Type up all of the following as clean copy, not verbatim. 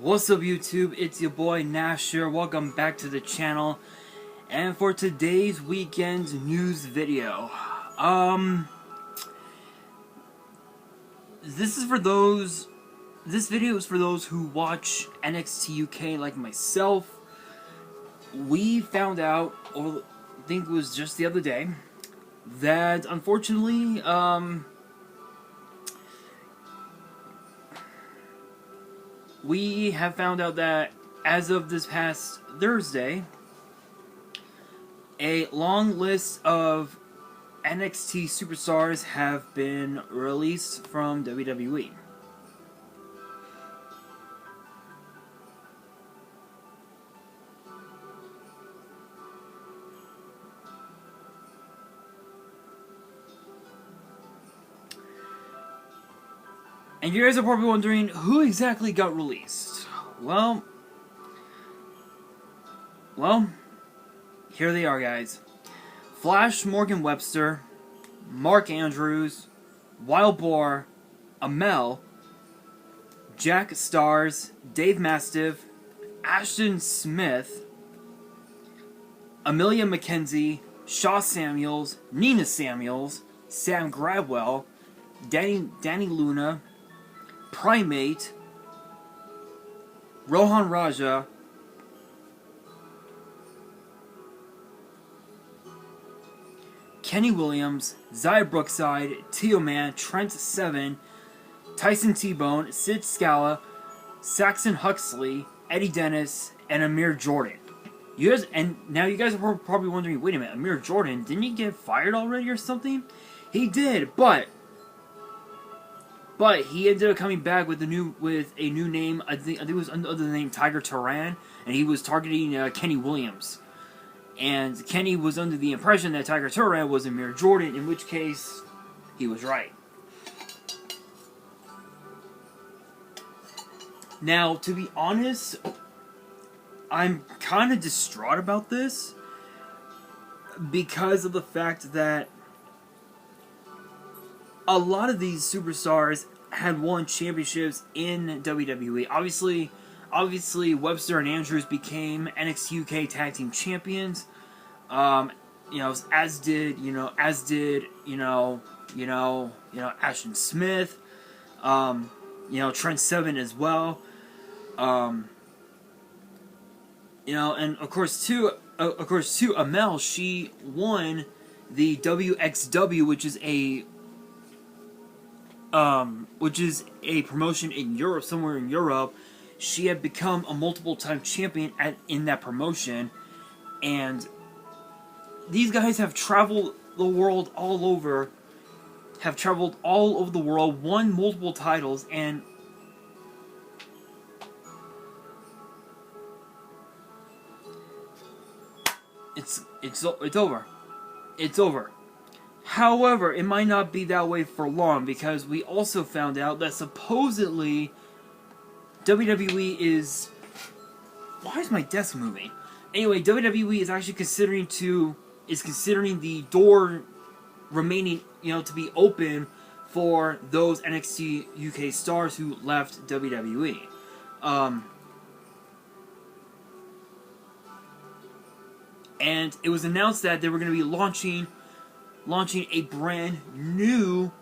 What's up YouTube, it's your boy Nash here, welcome back to the channel. And for today's weekend news video, this video is for those who watch NXT UK like myself. We found out, or I think it was just the other day, that unfortunately, we have found out that as of this past Thursday, a long list of NXT superstars have been released from WWE. And you guys are probably wondering, who exactly got released? Well, here they are, guys. Flash Morgan Webster, Mark Andrews, Wild Boar, Amel, Jack Stars, Dave Mastiff, Ashton Smith, Amelia McKenzie, Shaw Samuels, Nina Samuels, Sam Gradwell, Danny Luna, Primate, Rohan Raja, Kenny Williams, Zaya Brookside, Tio Man, Trent Seven, Tyson T-Bone, Sid Scala, Saxon Huxley, Eddie Dennis, and Amir Jordan. Now you guys are probably wondering, wait a minute, Amir Jordan, didn't he get fired already or something? He did, but he ended up coming back with a new name. I think it was under the name Tiger Turan, and he was targeting Kenny Williams. And Kenny was under the impression that Tiger Turan was Amir Jordan, in which case he was right. Now, to be honest, I'm kind of distraught about this because of the fact that a lot of these superstars had won championships in WWE. Obviously, Webster and Andrews became NXT UK Tag Team Champions. As did Ashton Smith. Trent Seven as well. And of course too, Amel, she won the WXW, which is a promotion in Europe, somewhere in Europe. She had become a multiple-time champion in that promotion, and these guys have traveled the world all over, won multiple titles, and it's over. It's over. However, it might not be that way for long, because we also found out that supposedly WWE is... Why is my desk moving? Anyway, WWE is actually considering the door remaining, to be open for those NXT UK stars who left WWE. And it was announced that they were going to be launching a brand new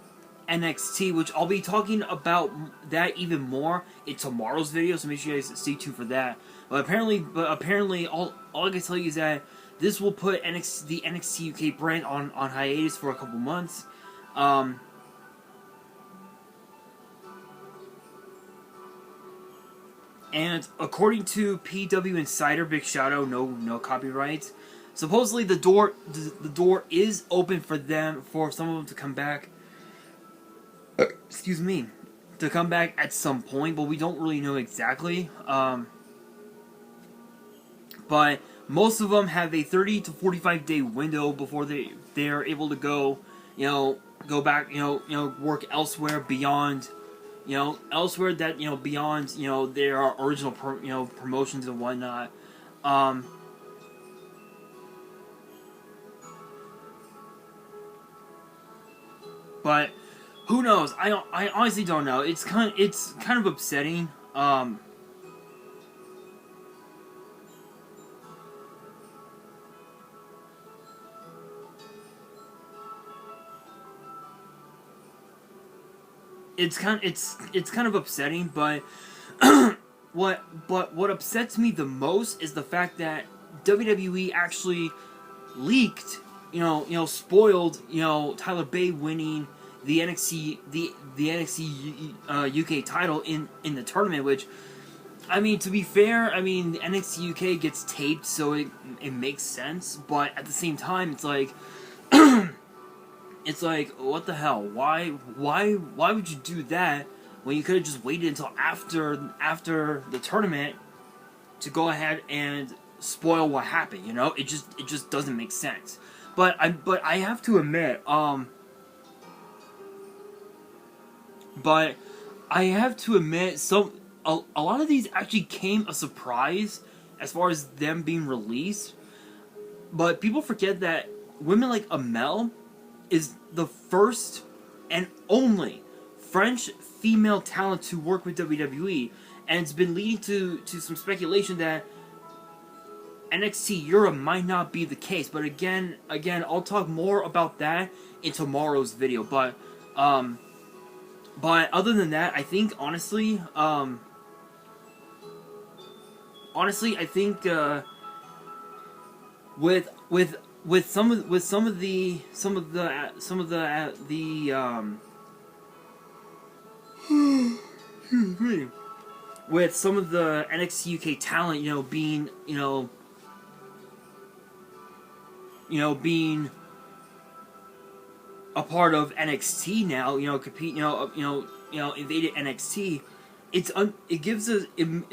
NXT, which I'll be talking about that even more in tomorrow's video, so make sure you guys stay tuned for that. But apparently, all I can tell you is that this will put the NXT UK brand on hiatus for a couple months. And according to PW Insider, big shout out, no copyrights. Supposedly the door is open for some of them to come back. Excuse me, to come back at some point, but we don't really know exactly. But most of them have a 30 to 45 day window before they are able to go back, work elsewhere beyond, beyond their original promotions and whatnot. But who knows? I honestly don't know. It's kind of upsetting. it's kind of upsetting, but what upsets me the most is the fact that WWE actually leaked, spoiled, Tyler Bate winning the NXT UK title in the tournament, which, I mean, to be fair, I mean, the NXT UK gets taped, so it makes sense, but at the same time, it's like, what the hell? Why would you do that when you could have just waited until after the tournament to go ahead and spoil what happened? It just doesn't make sense. But I have to admit, a lot of these actually came a surprise as far as them being released. But people forget that women like Amel is the first and only French female talent to work with WWE, and it's been leading to some speculation that NXT Europe might not be the case. But again, I'll talk more about that in tomorrow's video. But other than that, I think honestly, I think with some of the with some of the NXT UK talent, being being a part of NXT now, compete, invaded NXT. It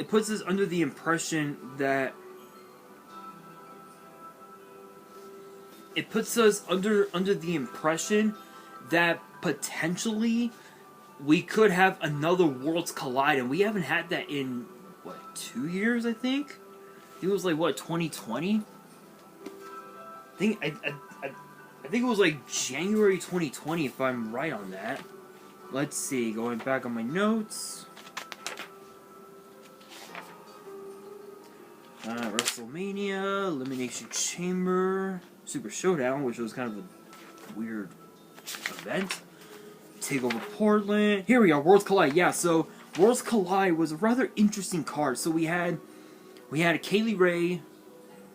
puts us under the impression that potentially we could have another Worlds Collide, and we haven't had that in 2 years. I think it was 2020. I think it was January 2020, if I'm right on that. Let's see, going back on my notes. WrestleMania, Elimination Chamber, Super Showdown, which was kind of a weird event. TakeOver Portland. Here we are, Worlds Collide. Yeah, so Worlds Collide was a rather interesting card. So we had Kaylee Ray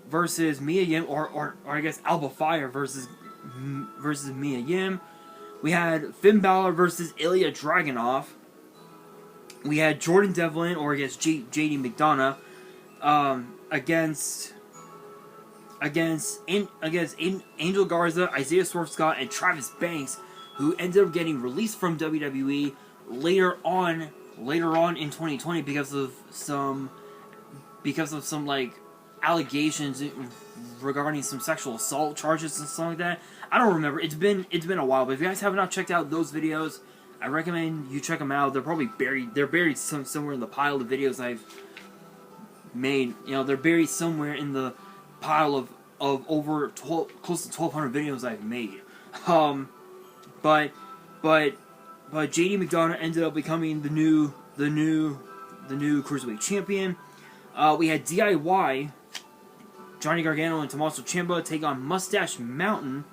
versus Mia Yim, or I guess Alba Fire versus Mia Yim. We had Finn Balor versus Ilya Dragunov. We had Jordan Devlin, or I guess JD McDonough, against Angel Garza, Isaiah Swerve Scott, and Travis Banks, who ended up getting released from WWE later on in 2020 because of some allegations regarding some sexual assault charges and stuff like that. I don't remember. It's been a while, but if you guys have not checked out those videos, I recommend you check them out. They're probably buried. They're buried somewhere in the pile of videos I've made. They're buried somewhere in the pile of over close to 1,200 videos I've made. But JD McDonough ended up becoming the new Cruiserweight champion. We had DIY, Johnny Gargano and Tommaso Ciampa take on Mustache Mountain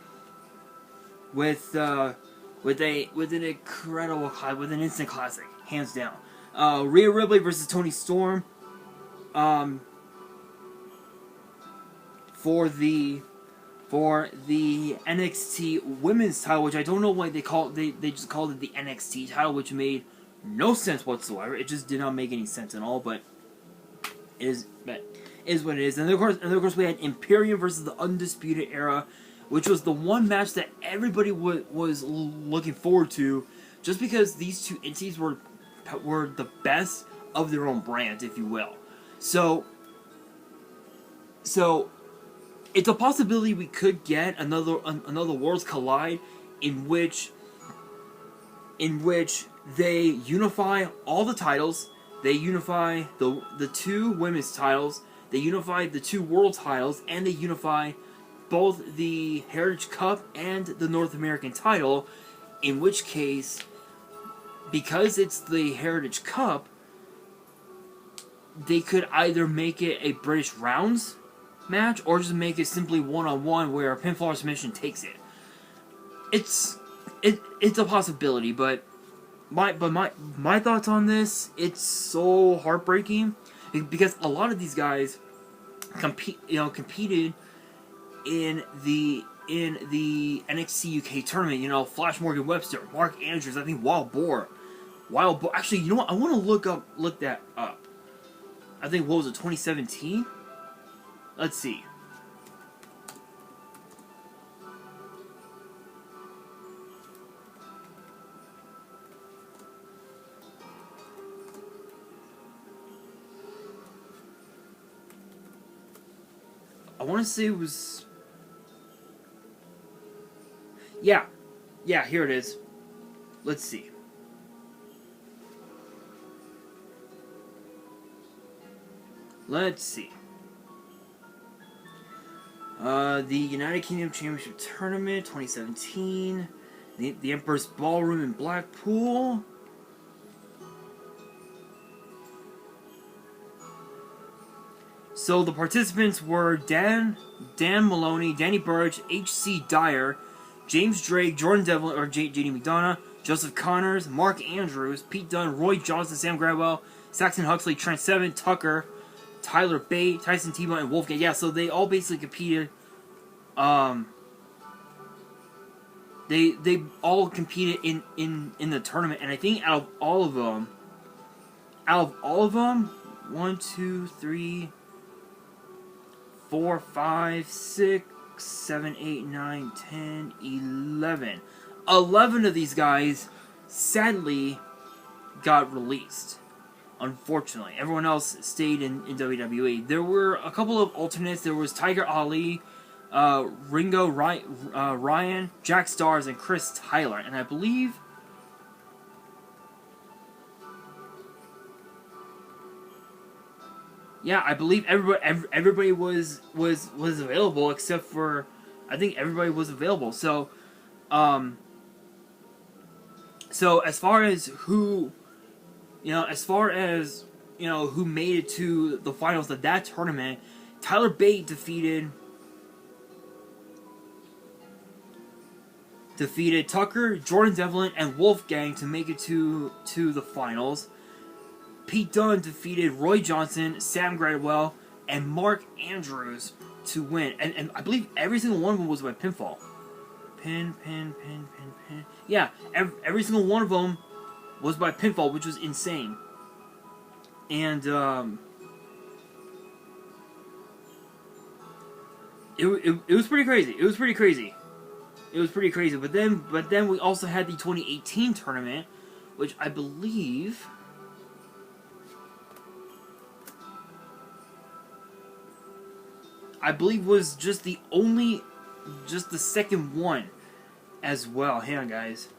with an incredible, with an instant classic, hands down. Rhea Ripley versus Toni Storm for the NXT Women's title, which I don't know why they just called it the NXT title, which made no sense whatsoever. It just did not make any sense at all, but it is what it is. And of course we had Imperium versus the Undisputed Era, which was the one match that everybody was looking forward to, just because these two entities were the best of their own brand, if you will. So it's a possibility we could get another Worlds Collide in which they unify all the titles. They unify the two women's titles. They unify the two world titles, and they unify both the Heritage Cup and the North American title. In which case, because it's the Heritage Cup, they could either make it a British Rounds match or just make it simply one-on-one where a pinfall or submission takes it. It's a possibility, but my thoughts on this, it's so heartbreaking because a lot of these guys competed in the NXT UK tournament. You know, Flash Morgan Webster, Mark Andrews, I think Wild Boar. Actually, you know what? I want to look that up. I think, what was it, 2017? Let's see. I want to say it was... Yeah, here it is. Let's see. The United Kingdom Championship Tournament 2017. The Emperor's Ballroom in Blackpool. So the participants were Dan Maloney, Danny Burch, H.C. Dyer, James Drake, Jordan Devlin, or J.D. McDonough, Joseph Connors, Mark Andrews, Pete Dunne, Roy Johnson, Sam Gradwell, Saxon Huxley, Trent Seven, Tucker, Tyler Bate, Tyson Tebow, and Wolfgang. Yeah, so they all basically competed. They all competed in the tournament, and I think out of all of them, 1, 2, 3, 4, 5, 6, 7, 8, 9, 10, 11. 11 of these guys sadly got released. Unfortunately, everyone else stayed in WWE. There were a couple of alternates. There was Tiger Ali, Ringo Ryan, Jack Stars, and Chris Tyler. And I believe... Yeah, I believe everybody was available except for... I think everybody was available. So, so as far as who... who made it to the finals of that tournament, Tyler Bate defeated Tucker, Jordan Devlin, and Wolfgang to make it to the finals. Pete Dunne defeated Roy Johnson, Sam Gradwell, and Mark Andrews to win. And I believe every single one of them was by pinfall. Pin. Yeah, every single one of them was by pinfall, which was insane. And it was pretty crazy. It was pretty crazy. But then we also had the 2018 tournament, which I believe was just the second one as well. Hang on, guys.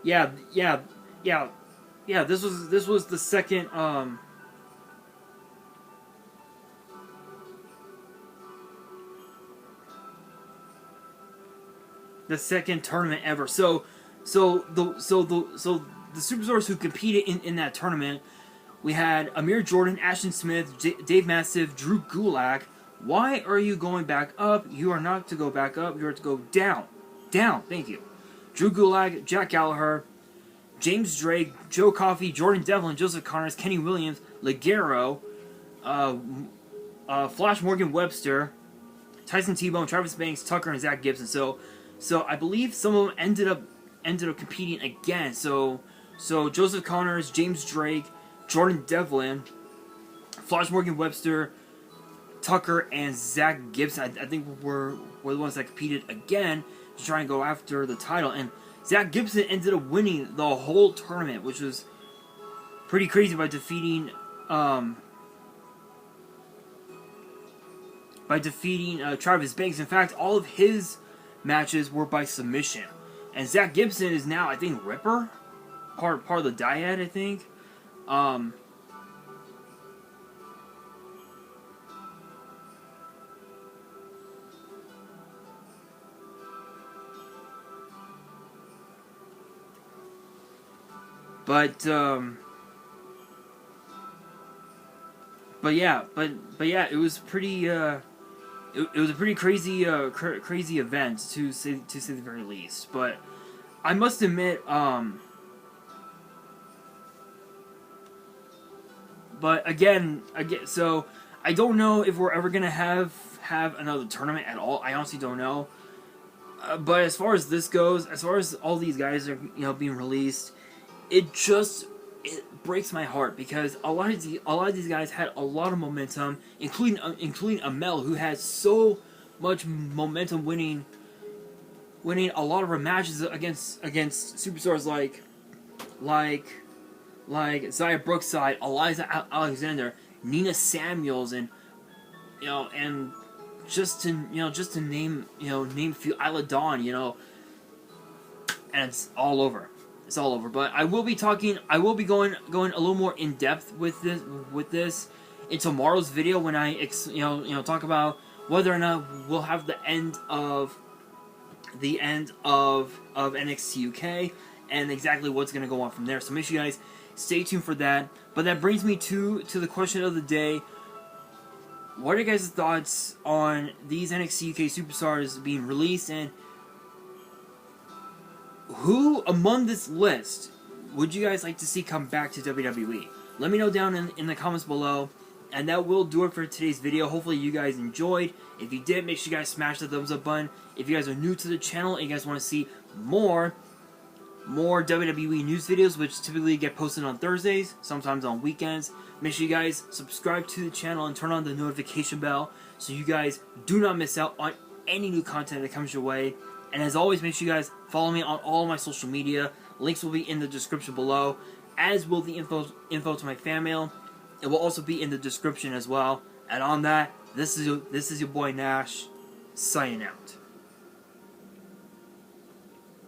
Yeah. This was the second. The second tournament ever. So the superstars who competed in that tournament, we had Amir Jordan, Ashton Smith, Dave Mastiff, Drew Gulak. Why are you going back up? You are not to go back up. You are to go down. Down. Thank you. Drew Gulak, Jack Gallagher, James Drake, Joe Coffey, Jordan Devlin, Joseph Connors, Kenny Williams, Ligero, Flash Morgan Webster, Tyson Tebow, Travis Banks, Tucker, and Zach Gibson. So I believe some of them ended up competing again. So Joseph Connors, James Drake, Jordan Devlin, Flash Morgan Webster, Tucker, and Zach Gibson, I think were the ones that competed again to try and go after the title. And Zach Gibson ended up winning the whole tournament, which was pretty crazy, by defeating Travis Banks. In fact, all of his matches were by submission. And Zach Gibson is now, I think, Ripper, part of the dyad, I think. But yeah, it was pretty it was a pretty crazy crazy event to say the very least. But I must admit, but again, so I don't know if we're ever gonna have another tournament at all. I honestly don't know. But as far as this goes, as far as all these guys are being released, it breaks my heart because a lot of these guys had a lot of momentum, including Amel, who had so much momentum, winning a lot of her matches against superstars like Zaya Brookside, Eliza Alexander, Nina Samuels, and just to name a few, Isla Dawn, and it's all over. It's all over. But I will be going a little more in depth with this in tomorrow's video when I talk about whether or not we'll have the end of NXT UK and exactly what's going to go on from there. So make sure you guys stay tuned for that. But that brings me to the question of the day. What are your guys' thoughts on these NXT UK superstars being released, and who among this list would you guys like to see come back to WWE? Let me know down in the comments below. And that will do it for today's video. Hopefully you guys enjoyed. If you did, make sure you guys smash the thumbs up button. If you guys are new to the channel and you guys want to see more WWE news videos, which typically get posted on Thursdays, sometimes on weekends, make sure you guys subscribe to the channel and turn on the notification bell so you guys do not miss out on any new content that comes your way. And as always, make sure you guys follow me on all my social media. Links will be in the description below, as will the info to my fan mail. It will also be in the description as well. And on that, this is your boy Nash, signing out.